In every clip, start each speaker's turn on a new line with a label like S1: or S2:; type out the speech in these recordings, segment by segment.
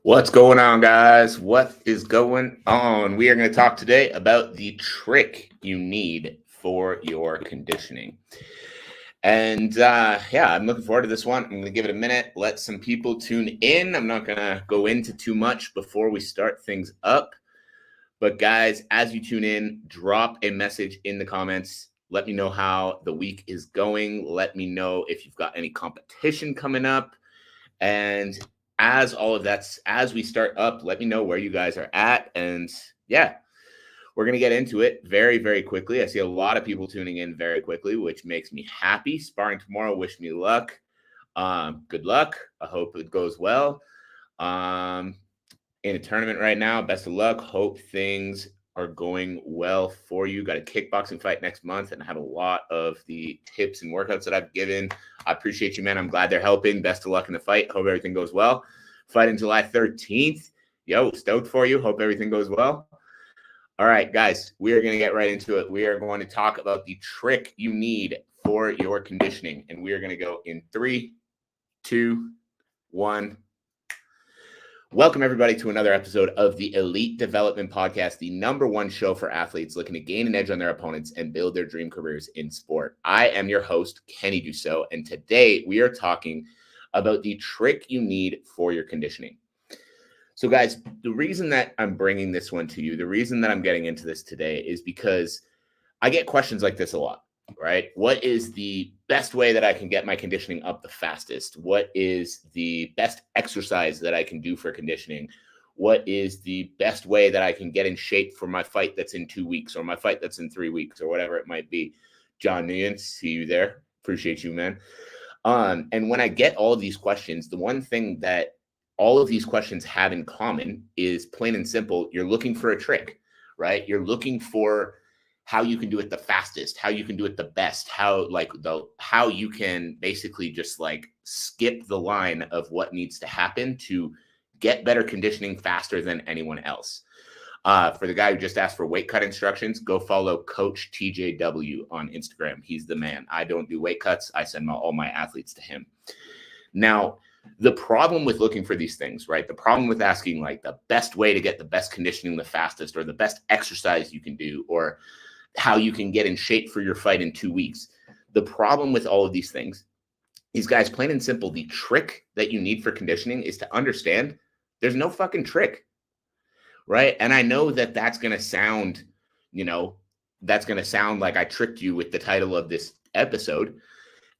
S1: What's going on, guys? What is going on? We are going to talk today about the trick you need for your conditioning. And I'm looking forward to this one. I'm going to give it a minute, let some people tune in. I'm not going to go into too much before we start things up. But, guys, as you tune in, drop a message in the comments. Let me know how the week is going. Let me know if you've got any competition coming up. And as we start up, let me know where you guys are at. And yeah, we're going to get into it very, very quickly. I see a lot of people tuning in very quickly, which makes me happy. Sparring tomorrow, wish me luck. Good luck. I hope it goes well. In a tournament right now, best of luck. Hope things are going well for you. Got a kickboxing fight next month and I have a lot of the tips and workouts that I've given. I appreciate you, man. I'm glad they're helping. Best of luck in the fight. Hope everything goes well. Fighting July 13th. Yo, stoked for you. Hope everything goes well. All right, guys, we are going to get right into it. We are going to talk about the trick you need for your conditioning. And we are going to go in 3, 2, 1. Welcome, everybody, to another episode of the Elite Development Podcast, the #1 show for athletes looking to gain an edge on their opponents and build their dream careers in sport. I am your host, Kenny Dussault, and today we are talking about the trick you need for your conditioning. So, guys, the reason that I'm bringing this one to you, the reason that I'm getting into this today is because I get questions like this a lot. Right? What is the best way that I can get my conditioning up the fastest? What is the best exercise that I can do for conditioning? What is the best way that I can get in shape for my fight that's in 2 weeks or my fight that's in 3 weeks or whatever it might be? John Nguyen, see you there. Appreciate you, man. And when I get all of these questions, the one thing that all of these questions have in common is plain and simple, you're looking for a trick, right? You're looking for how you can do it the fastest, how you can do it the best, how you can basically just like skip the line of what needs to happen to get better conditioning faster than anyone else. For the guy who just asked for weight cut instructions, go follow Coach TJW on Instagram. He's the man. I don't do weight cuts. I send all my athletes to him. Now, the problem with looking for these things, right? The problem with asking like the best way to get the best conditioning the fastest, or the best exercise you can do, or how you can get in shape for your fight in 2 weeks. The problem with all of these things is, guys, plain and simple, the trick that you need for conditioning is to understand there's no fucking trick, right? And I know that that's going to sound, like I tricked you with the title of this episode.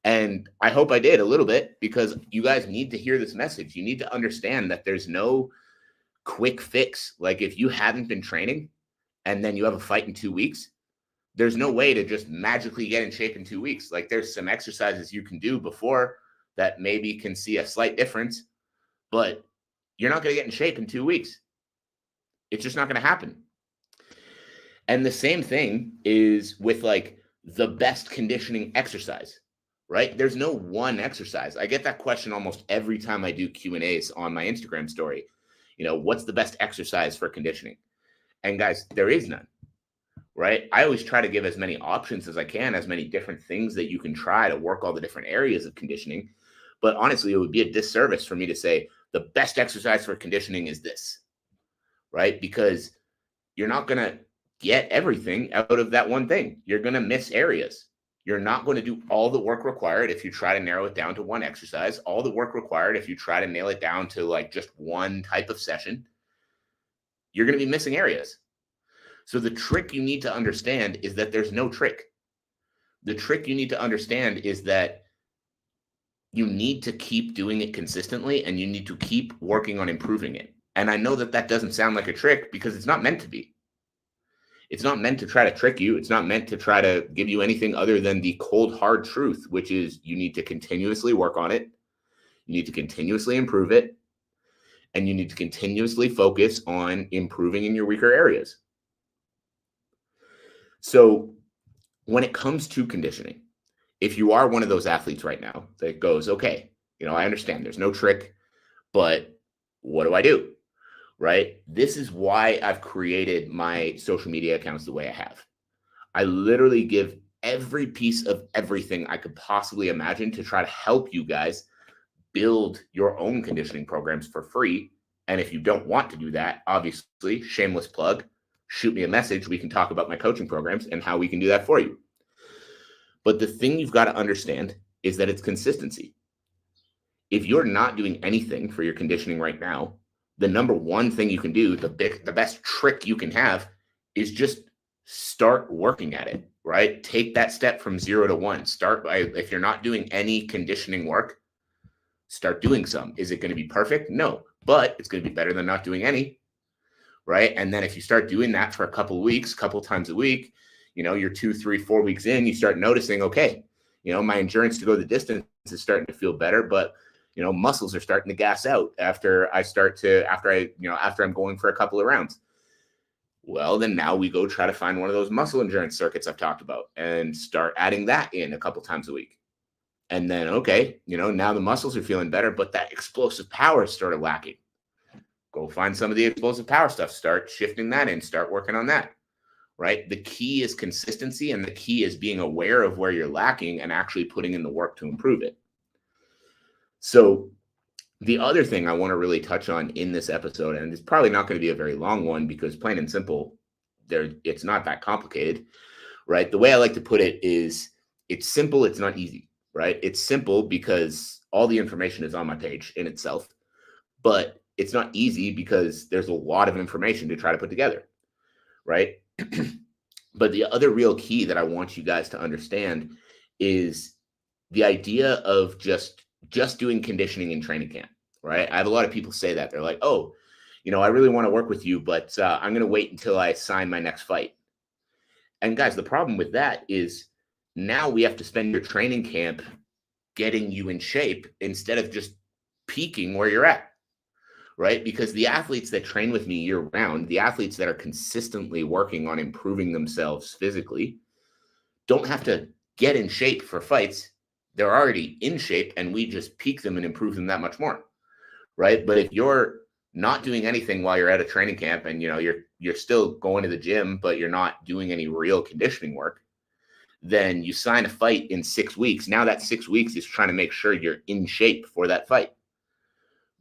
S1: And I hope I did a little bit, because you guys need to hear this message. You need to understand that there's no quick fix. Like if you haven't been training and then you have a fight in 2 weeks, there's no way to just magically get in shape in 2 weeks. Like there's some exercises you can do before that maybe can see a slight difference, but you're not going to get in shape in 2 weeks. It's just not going to happen. And the same thing is with like the best conditioning exercise, right? There's no one exercise. I get that question almost every time I do Q&As on my Instagram story. What's the best exercise for conditioning? And guys, there is none. Right? I always try to give as many options as I can, as many different things that you can try to work all the different areas of conditioning. But honestly, it would be a disservice for me to say the best exercise for conditioning is this, right? Because you're not going to get everything out of that one thing. You're going to miss areas. You're not going to do all the work required if you try to narrow it down to one exercise, all the work required if you try to nail it down to like just one type of session. You're going to be missing areas. So the trick you need to understand is that there's no trick. The trick you need to understand is that you need to keep doing it consistently and you need to keep working on improving it. And I know that that doesn't sound like a trick because it's not meant to be. It's not meant to try to trick you. It's not meant to try to give you anything other than the cold, hard truth, which is you need to continuously work on it. You need to continuously improve it. And you need to continuously focus on improving in your weaker areas. So when it comes to conditioning, if you are one of those athletes right now that goes, okay, I understand there's no trick, but what do I do? Right? This is why I've created my social media accounts the way I have. I literally give every piece of everything I could possibly imagine to try to help you guys build your own conditioning programs for free And if you don't want to do that, obviously, shameless plug, shoot me a message. We can talk about my coaching programs and how we can do that for you. But the thing you've got to understand is that it's consistency. If you're not doing anything for your conditioning right now, the number one thing you can do, the best trick you can have is just start working at it, right? Take that step from 0 to 1. Start by, if you're not doing any conditioning work, start doing some. Is it going to be perfect? No, but it's going to be better than not doing any, right? And then if you start doing that for a couple of weeks, couple times a week, you're 2, 3, 4 weeks in, you start noticing, okay, my endurance to go the distance is starting to feel better, but muscles are starting to gas out after I'm going for a couple of rounds. Well, then now we go try to find one of those muscle endurance circuits I've talked about and start adding that in a couple times a week. And then, okay, now the muscles are feeling better, but that explosive power started lacking. Go find some of the explosive power stuff, start shifting that in, start working on that, right? The key is consistency, and the key is being aware of where you're lacking and actually putting in the work to improve it. So the other thing I want to really touch on in this episode, and it's probably not going to be a very long one because plain and simple, it's not that complicated, right? The way I like to put it is it's simple, it's not easy, right? It's simple because all the information is on my page in itself, but it's not easy because there's a lot of information to try to put together, right? But the other real key that I want you guys to understand is the idea of just doing conditioning in training camp, right? I have a lot of people say that. They're like, oh, I really want to work with you, but I'm going to wait until I sign my next fight. And guys, the problem with that is now we have to spend your training camp getting you in shape instead of just peaking where you're at, right? Because the athletes that train with me year round, the athletes that are consistently working on improving themselves physically, don't have to get in shape for fights. They're already in shape, and we just peak them and improve them that much more, right? But if you're not doing anything while you're at a training camp and you're still going to the gym, but you're not doing any real conditioning work, then you sign a fight in 6 weeks. Now that 6 weeks is trying to make sure you're in shape for that fight.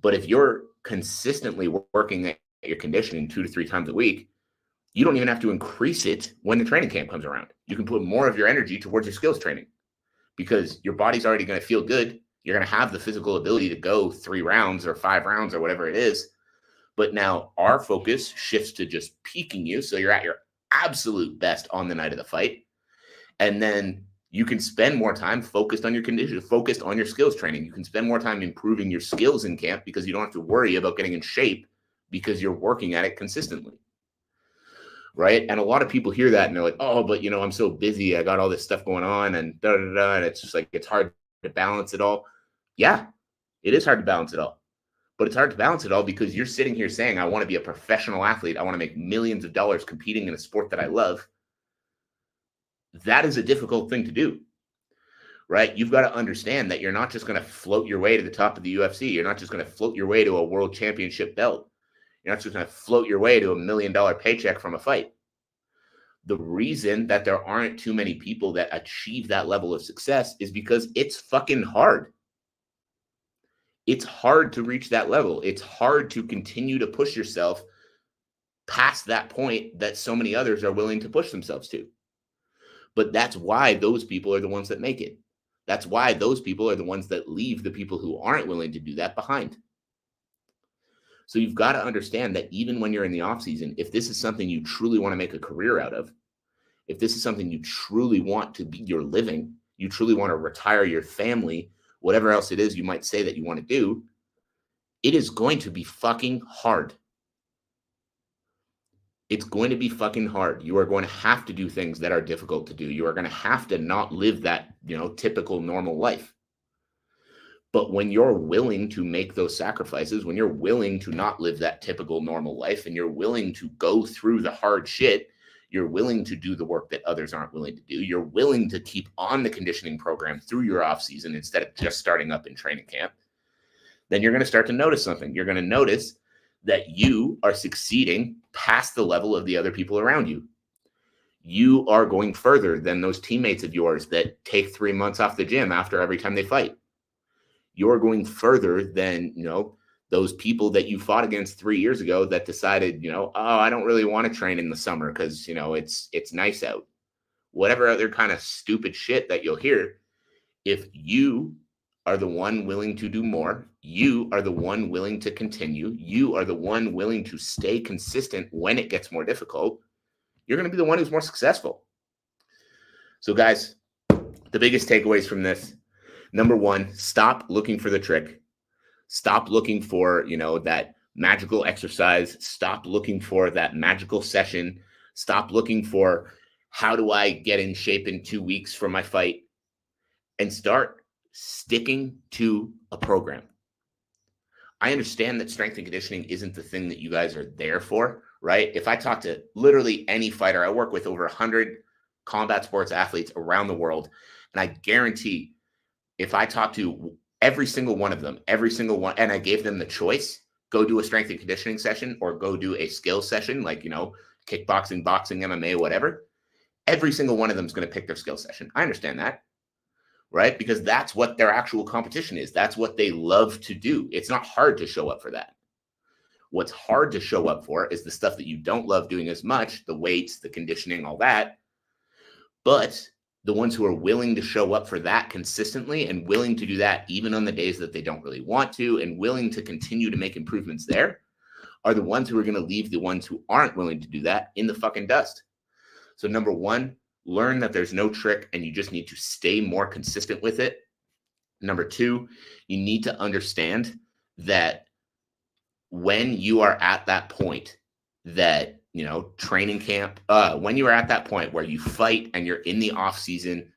S1: But if you're consistently working at your conditioning 2 to 3 times a week, you don't even have to increase it when the training camp comes around. You can put more of your energy towards your skills training because your body's already going to feel good. You're going to have the physical ability to go 3 rounds or 5 rounds or whatever it is. But now our focus shifts to just peaking you. So you're at your absolute best on the night of the fight. And then you can spend more time focused on your condition, focused on your skills training. You can spend more time improving your skills in camp because you don't have to worry about getting in shape because you're working at it consistently. Right. And a lot of people hear that and they're like, oh, but I'm so busy. I got all this stuff going on and da, da, da. And it's just like, it's hard to balance it all. Yeah, it is hard to balance it all. But it's hard to balance it all because you're sitting here saying, I want to be a professional athlete. I want to make millions of dollars competing in a sport that I love. That is a difficult thing to do, right? You've got to understand that you're not just going to float your way to the top of the UFC. You're not just going to float your way to a world championship belt. You're not just going to float your way to $1 million paycheck from a fight. The reason that there aren't too many people that achieve that level of success is because it's fucking hard. It's hard to reach that level. It's hard to continue to push yourself past that point that so many others are willing to push themselves to. But that's why those people are the ones that make it. That's why those people are the ones that leave the people who aren't willing to do that behind. So you've got to understand that even when you're in the off season, if this is something you truly want to make a career out of, if this is something you truly want to be your living, you truly want to retire your family, whatever else it is you might say that you want to do, it is going to be fucking hard. It's going to be fucking hard. You are going to have to do things that are difficult to do. You are going to have to not live that, typical normal life. But when you're willing to make those sacrifices, when you're willing to not live that typical normal life, and you're willing to go through the hard shit, you're willing to do the work that others aren't willing to do. You're willing to keep on the conditioning program through your off season instead of just starting up in training camp. Then you're going to start to notice something. You're going to notice that you are succeeding past the level of the other people around you. You are going further than those teammates of yours that take 3 months off the gym after every time they fight. You're going further than, those people that you fought against 3 years ago that decided, oh, I don't really want to train in the summer because, it's nice out. Whatever other kind of stupid shit that you'll hear, if you are the one willing to do more, you are the one willing to continue, you are the one willing to stay consistent when it gets more difficult, you're going to be the one who's more successful. So guys, the biggest takeaways from this, number one, stop looking for the trick. Stop looking for, that magical exercise. Stop looking for that magical session. Stop looking for, how do I get in shape in 2 weeks for my fight? And start sticking to a program. I understand that strength and conditioning isn't the thing that you guys are there for, right? If I talk to literally any fighter, I work with over 100 combat sports athletes around the world, and I guarantee if I talk to every single one of them, and I gave them the choice, go do a strength and conditioning session or go do a skill session, like, kickboxing, boxing, MMA, whatever, every single one of them is going to pick their skill session. I understand that, right? Because that's what their actual competition is. That's what they love to do. It's not hard to show up for that. What's hard to show up for is the stuff that you don't love doing as much, the weights, the conditioning, all that. But the ones who are willing to show up for that consistently and willing to do that even on the days that they don't really want to and willing to continue to make improvements there are the ones who are going to leave the ones who aren't willing to do that in the fucking dust. So number one, learn that there's no trick and you just need to stay more consistent with it. Number two, you need to understand that when you are at that point that, training camp, when you are at that point where you fight and you're in the off season,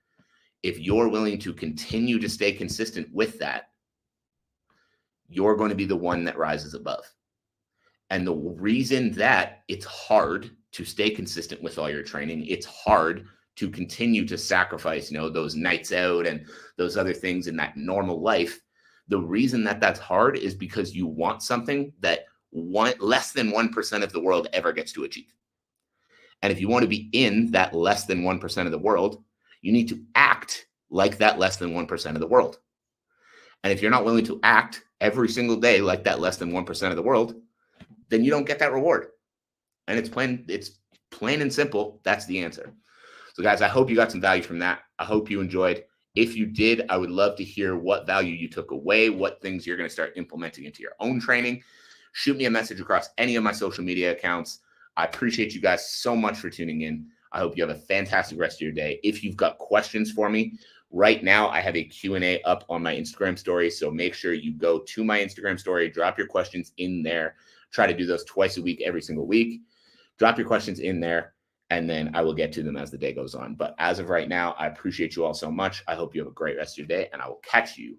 S1: if you're willing to continue to stay consistent with that, you're going to be the one that rises above. And the reason that it's hard to stay consistent with all your training, it's hard to continue to sacrifice, those nights out and those other things in that normal life. The reason that that's hard is because you want something that less than 1% of the world ever gets to achieve. And if you want to be in that less than 1% of the world, you need to act like that less than 1% of the world. And if you're not willing to act every single day like that less than 1% of the world, then you don't get that reward. And it's plain and simple. That's the answer. So guys, I hope you got some value from that. I hope you enjoyed. If you did, I would love to hear what value you took away, what things you're going to start implementing into your own training. Shoot me a message across any of my social media accounts. I appreciate you guys so much for tuning in. I hope you have a fantastic rest of your day. If you've got questions for me, right now I have a Q&A up on my Instagram story. So make sure you go to my Instagram story, drop your questions in there. Try to do those twice a week, every single week. Drop your questions in there, and then I will get to them as the day goes on. But as of right now, I appreciate you all so much. I hope you have a great rest of your day, and I will catch you